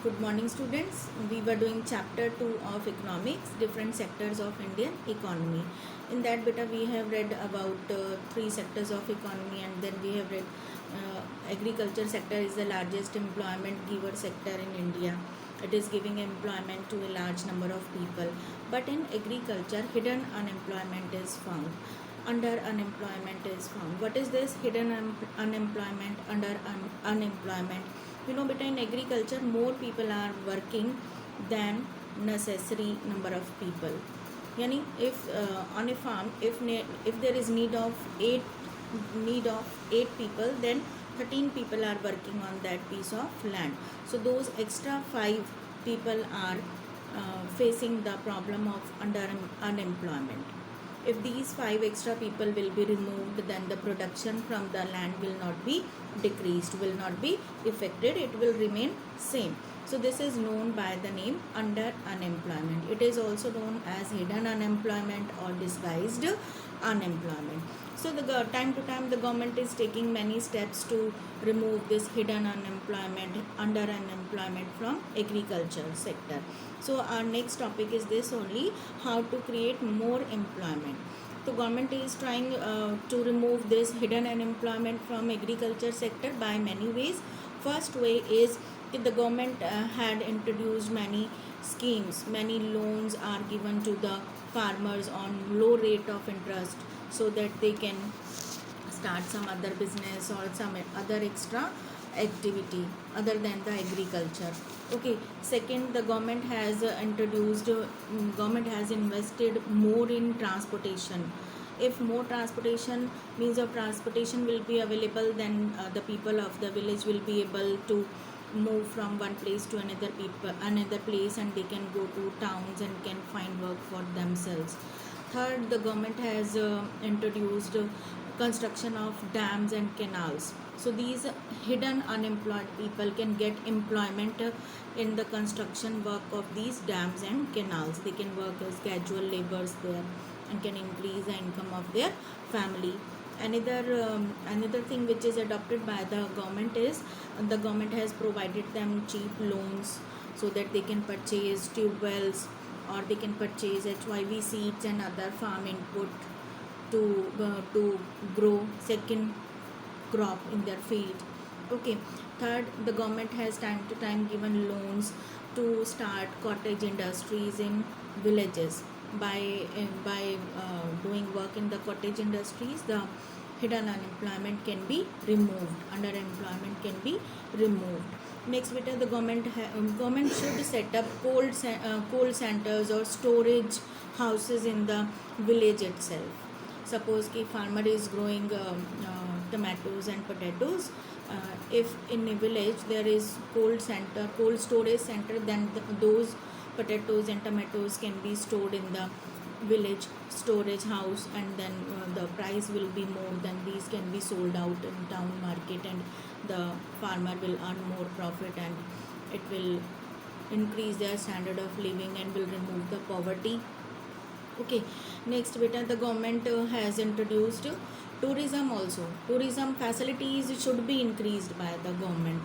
Good morning, students. We were doing chapter 2 of economics, different sectors of Indian economy. In that beta, we have read about three sectors of economy, and then we have read agriculture sector is the largest employment giver sector in India. It is giving employment to a large number of people. But in agriculture, hidden unemployment is found. Under unemployment is found. What is this hidden unemployment? Under unemployment, beta, in agriculture more people are working than necessary number of people. Yani if on a farm, if there is need of 8 people, then 13 people are working on that piece of land. So those extra 5 people are facing the problem of under unemployment. If these 5 extra people will be removed, then the production from the land will not be decreased, will not be affected, it will remain same. So this is known by the name under unemployment. It is also known as hidden unemployment or disguised unemployment. So the time to time the government is taking many steps to remove this hidden unemployment, under unemployment from agriculture sector. So our next topic is this only, how to create more employment. So government is trying to remove this hidden unemployment from agriculture sector by many ways. First way is the government had introduced many schemes, many loans are given to the farmers on low rate of interest, so that they can start some other business or some other extra activity other than the agriculture. Okay, second, the government has government has invested more in transportation. If more transportation means of transportation will be available, then the people of the village will be able to move from one place to another place, and they can go to towns and can find work for themselves. Third, the government has introduced construction of dams and canals. So these hidden unemployed people can get employment in the construction work of these dams and canals. They can work as casual laborers there and can increase the income of their family. Another thing which is adopted by the government is the government has provided them cheap loans, so that they can purchase tube wells, or they can purchase HYV seeds and other farm input to grow second crop in their field. Okay. Third, the government has time to time given loans to start cottage industries in villages. By doing work in the cottage industries, the hidden unemployment can be removed, underemployment can be removed. Next, the government should set up cold centers or storage houses in the village itself. Suppose कि farmer is growing tomatoes and potatoes. If in a village there is cold storage center, then those potatoes and tomatoes can be stored in the village storage house, and then the price will be more than these can be sold out in town market, and the farmer will earn more profit, and it will increase their standard of living and will remove the poverty. Okay. Next, the government has introduced tourism also. Tourism facilities should be increased by the government.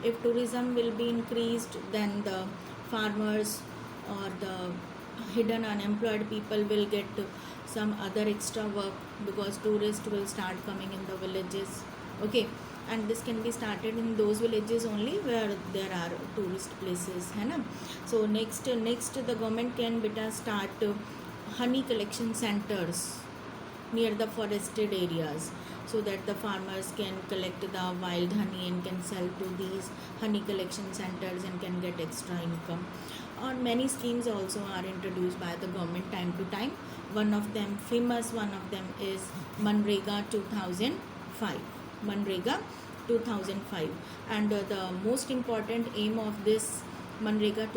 If tourism will be increased, then the farmers or the hidden unemployed people will get some other extra work, because tourists will start coming in the villages. Okay. And this can be started in those villages only where there are tourist places, है ना. So next the government can start honey collection centers near the forested areas, so that the farmers can collect the wild honey and can sell to these honey collection centers and can get extra income. Or many schemes also are introduced by the government time to time. One of them is Manrega 2005. Manrega 2005. And the most important aim of this Manrega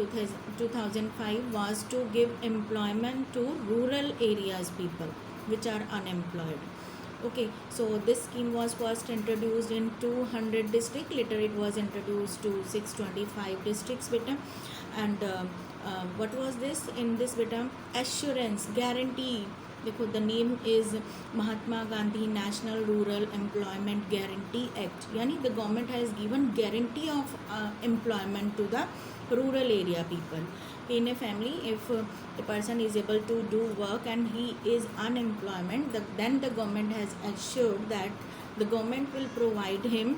2005 was to give employment to rural areas people which are unemployed. Okay, so this scheme was first introduced in 200 districts. Later it was introduced to 625 districts. And what was this in this? Assurance, guarantee देखो, the name is Mahatma Gandhi national rural employment guarantee act, यानी the government has given guarantee of employment to the rural area people. In a family, if a person is able to do work and he is unemployment, then the government has assured that the government will provide him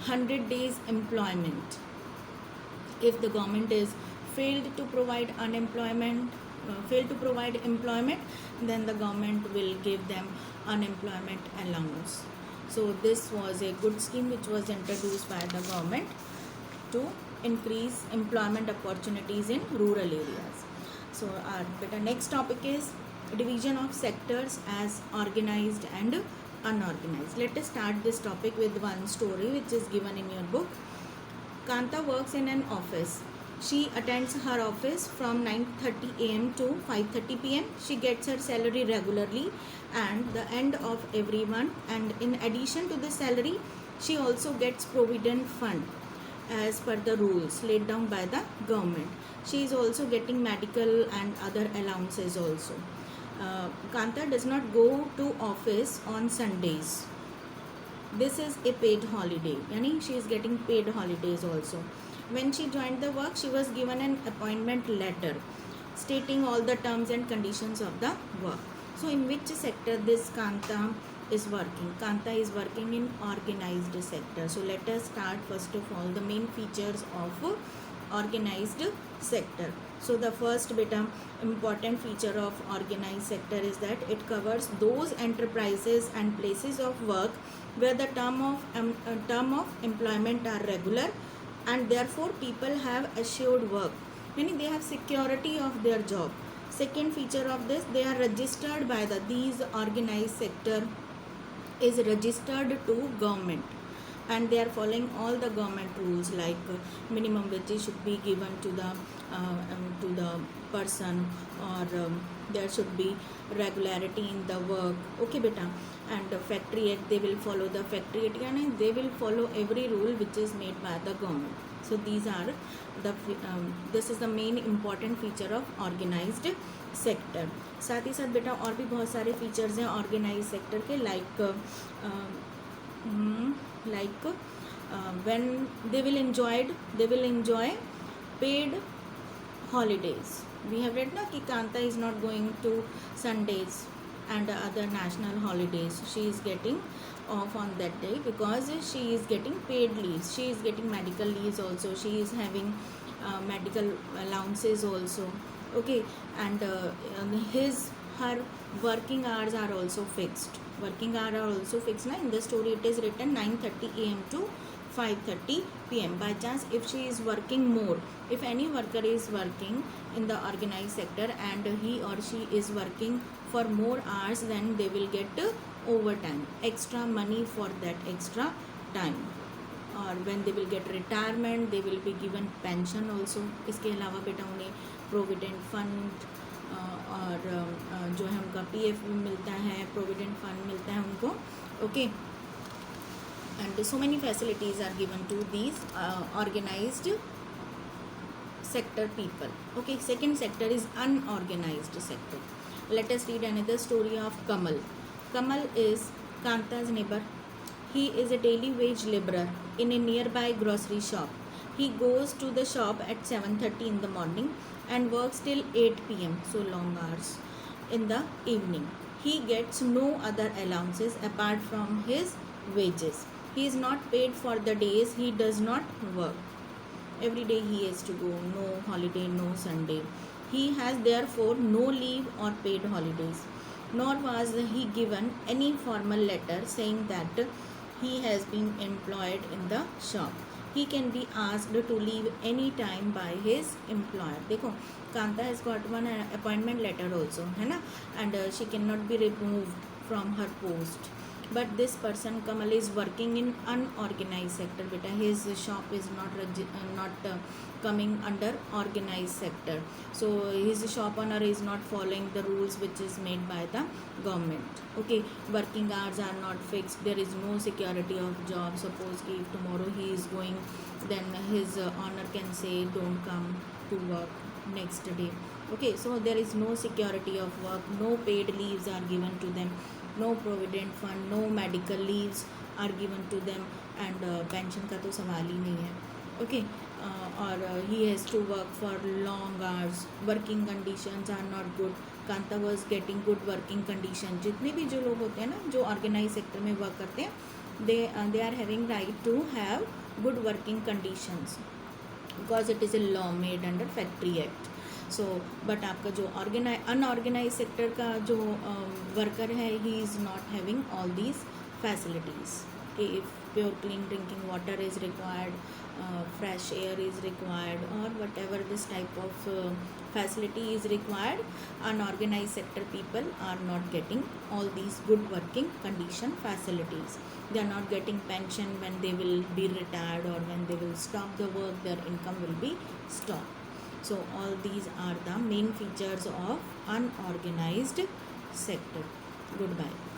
100 days employment. If the government is failed to provide employment, then the government will give them unemployment allowance. So this was a good scheme which was introduced by the government to increase employment opportunities in rural areas. So our next topic is division of sectors as organized and unorganized. Let us start this topic with one story which is given in your book. Kanta works in an office. She attends her office from 9:30 a.m. to 5:30 p.m. She gets her salary regularly and the end of every month, and in addition to the salary, she also gets provident fund as per the rules laid down by the government. She is also getting medical and other allowances also. Kanta does not go to office on Sundays. This is a paid holiday, yani she is getting paid holidays also. When she joined the work, she was given an appointment letter stating all the terms and conditions of the work. So in which sector this Kanta is working? Kanta is working in organized sector. So let us start first of all the main features of organized sector. So the first important feature of organized sector is that it covers those enterprises and places of work where the term of employment are regular and therefore people have assured work, meaning they have security of their job. Second feature of this, they are registered by these organized sector is registered to government and they are following all the government rules like minimum wages should be given to the person, or there should be regularity in the work. Okay beta. And the factory act, they will follow the factory act and they will follow every rule which is made by the government. So these are the this is the main important feature of organized sector. साथ ही साथ बेटा और भी बहुत सारे features हैं organise sector के, like when they will enjoy paid holidays. We have read ना कि कांता is not going to Sundays and other national holidays. She is getting off on that day because she is getting paid leaves. She is getting medical leaves also. She is having medical allowances also. Okay. And her working hours are also fixed. Na? In the story it is written 9:30 a.m. to 5:30 p.m. By chance if she is working more, if any worker is working in the organized sector and he or she is working for more hours, then they will get overtime, extra money for that extra time. और when they will get retirement, they will be given pension also. इसके अलावा बेटा उन्हें provident fund और जो है उनका PF भी मिलता है, प्रोविडेंट फंड मिलता है उनको. Okay. And so many facilities are given to these organized sector people. Okay. Second sector is unorganized sector. Let us read another story of Kamal. Kamal is Kanta's neighbor. He is a daily wage laborer in a nearby grocery shop. He goes to the shop at 7:30 in the morning and works till 8 p.m. So long hours in the evening. He gets no other allowances apart from his wages. He is not paid for the days he does not work. Every day he has to go, no holiday, no Sunday. He has therefore no leave or paid holidays, nor was he given any formal letter saying that he has been employed in the shop. He can be asked to leave any time by his employer. देखो, Kanta has got one appointment letter also, है ना, and she cannot be removed from her post. But this person Kamal is working in unorganized sector. Beta, his shop is not coming under organized sector. So his shop owner is not following the rules which is made by the government. Okay. Working hours are not fixed. There is no security of job. Suppose if tomorrow he is going, then his owner can say don't come to work next day. Okay, so there is no security of work, no paid leaves are given to them, no provident fund, no medical leaves are given to them, and pension का तो सवाल ही नहीं है. Okay, और he has to work for long hours, working conditions are not good. Kanta was getting good working condition. जितने भी जो लोग होते हैं ना, जो ऑर्गेनाइज सेक्टर में वर्क करते हैं, they are having right to have good working conditions because it is a law made under Factory Act. So but आपका जो अनऑर्गेनाइज सेक्टर का जो वर्कर है, he is not having all these facilities. कि if pure clean drinking water is required, fresh air is required, और whatever this type of facility is required, unorganized sector people are not getting all these good working condition facilities. They are not getting pension when they will be retired, or when they will stop the work, their income will be stopped. So all these are the main features of unorganized sector. Goodbye.